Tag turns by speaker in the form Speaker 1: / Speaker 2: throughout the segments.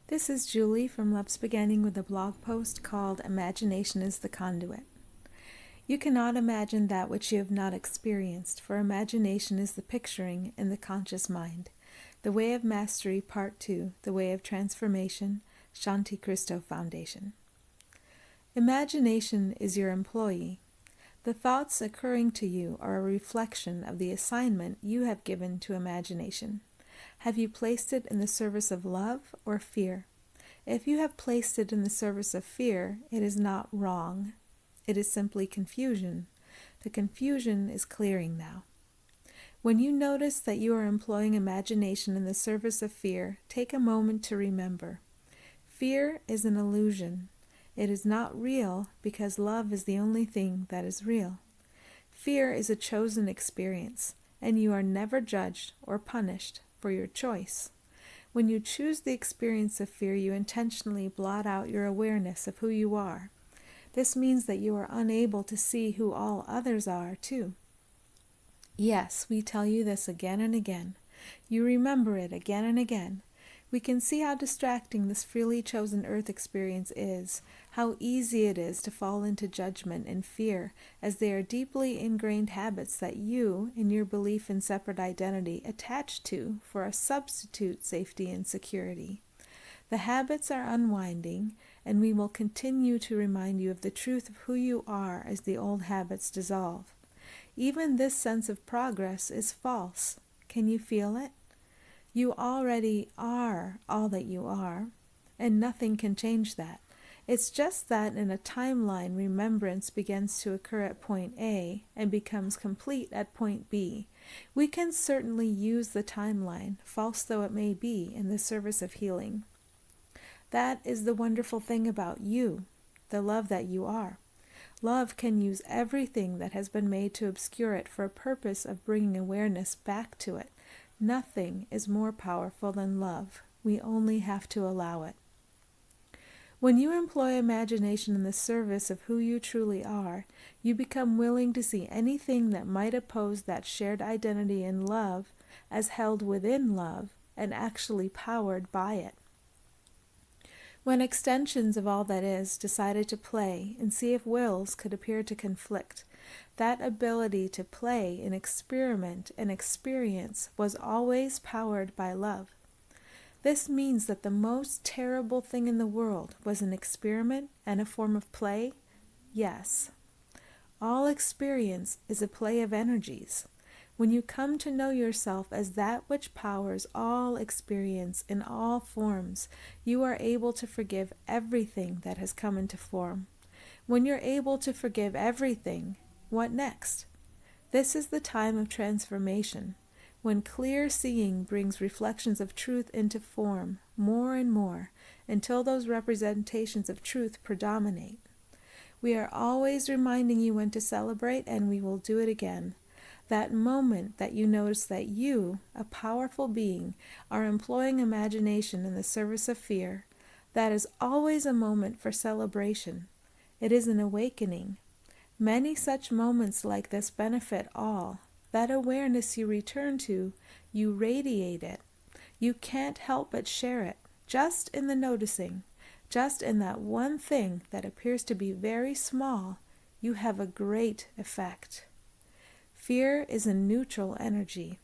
Speaker 1: This is Julie from Love's Beginning with a blog post called Imagination is the Conduit. You cannot imagine that which you have not experienced, for imagination is the picturing in the conscious mind. The Way of Mastery, Part 2, The Way of Transformation, Shanti Christo Foundation. Imagination is your employee. The thoughts occurring to you are a reflection of the assignment you have given to imagination. Have you placed it in the service of love or fear? If you have placed it in the service of fear, it is not wrong. It is simply confusion. The confusion is clearing now. When you notice that you are employing imagination in the service of fear, take a moment to remember. Fear is an illusion. It is not real because love is the only thing that is real. Fear is a chosen experience, and you are never judged or punished for your choice. When you choose the experience of fear, you intentionally blot out your awareness of who you are. This means that you are unable to see who all others are, too. Yes, we tell you this again and again. You remember it again and again. We can see how distracting this freely chosen earth experience is, how easy it is to fall into judgment and fear, as they are deeply ingrained habits that you, in your belief in separate identity, attach to for a substitute safety and security. The habits are unwinding, and we will continue to remind you of the truth of who you are as the old habits dissolve. Even this sense of progress is false. Can you feel it? You already are all that you are, and nothing can change that. It's just that in a timeline, remembrance begins to occur at point A and becomes complete at point B. We can certainly use the timeline, false though it may be, in the service of healing. That is the wonderful thing about you, the love that you are. Love can use everything that has been made to obscure it for a purpose of bringing awareness back to it. Nothing is more powerful than love. We only have to allow it. When you employ imagination in the service of who you truly are, you become willing to see anything that might oppose that shared identity in love as held within love and actually powered by it. When extensions of all that is decided to play and see if wills could appear to conflict, that ability to play and experiment and experience was always powered by love. This means that the most terrible thing in the world was an experiment and a form of play? Yes. All experience is a play of energies. When you come to know yourself as that which powers all experience in all forms, you are able to forgive everything that has come into form. When you're able to forgive everything, what next? This is the time of transformation, when clear seeing brings reflections of truth into form, more and more, until those representations of truth predominate. We are always reminding you when to celebrate, and we will do it again. That moment that you notice that you, a powerful being, are employing imagination in the service of fear, that is always a moment for celebration. It is an awakening. Many such moments like this benefit all. That awareness you return to, you radiate it. You can't help but share it, just in the noticing, just in that one thing that appears to be very small, you have a great effect. Fear is a neutral energy.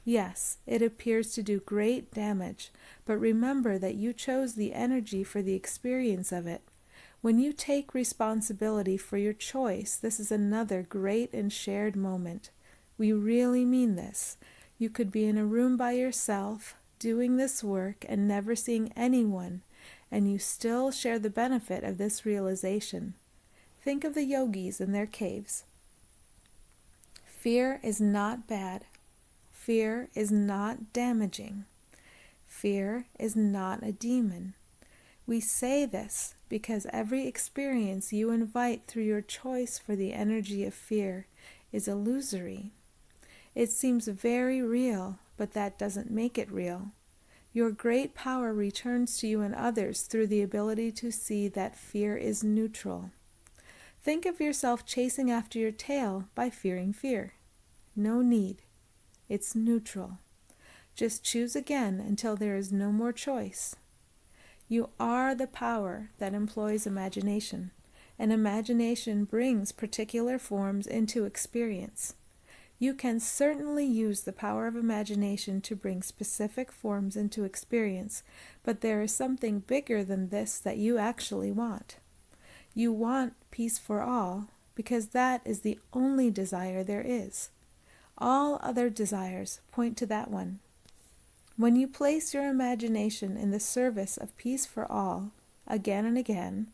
Speaker 1: Yes, it appears to do great damage, but remember that you chose the energy for the experience of it. When you take responsibility for your choice, this is another great and shared moment. We really mean this. You could be in a room by yourself, doing this work and never seeing anyone, and you still share the benefit of this realization. Think of the yogis in their caves. Fear is not bad. Fear is not damaging. Fear is not a demon. We say this because every experience you invite through your choice for the energy of fear is illusory. It seems very real, but that doesn't make it real. Your great power returns to you and others through the ability to see that fear is neutral. Think of yourself chasing after your tail by fearing fear. No need. It's neutral. Just choose again until there is no more choice. You are the power that employs imagination, and imagination brings particular forms into experience. You can certainly use the power of imagination to bring specific forms into experience, but there is something bigger than this that you actually want. You want peace for all because that is the only desire there is. All other desires point to that one. When you place your imagination in the service of peace for all, again and again,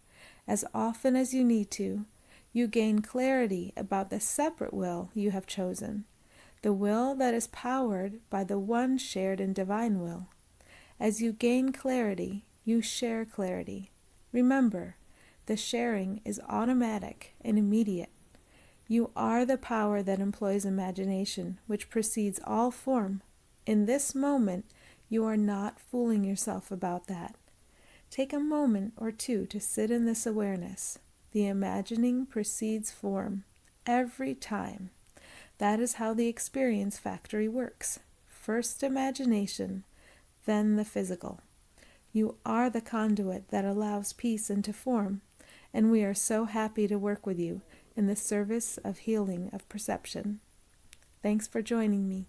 Speaker 1: as often as you need to, you gain clarity about the separate will you have chosen, the will that is powered by the one shared and divine will. As you gain clarity, you share clarity. Remember, the sharing is automatic and immediate. You are the power that employs imagination, which precedes all form. In this moment, you are not fooling yourself about that. Take a moment or two to sit in this awareness. The imagining precedes form, every time. That is how the experience factory works. First imagination, then the physical. You are the conduit that allows peace into form, and we are so happy to work with you in the service of healing of perception. Thanks for joining me.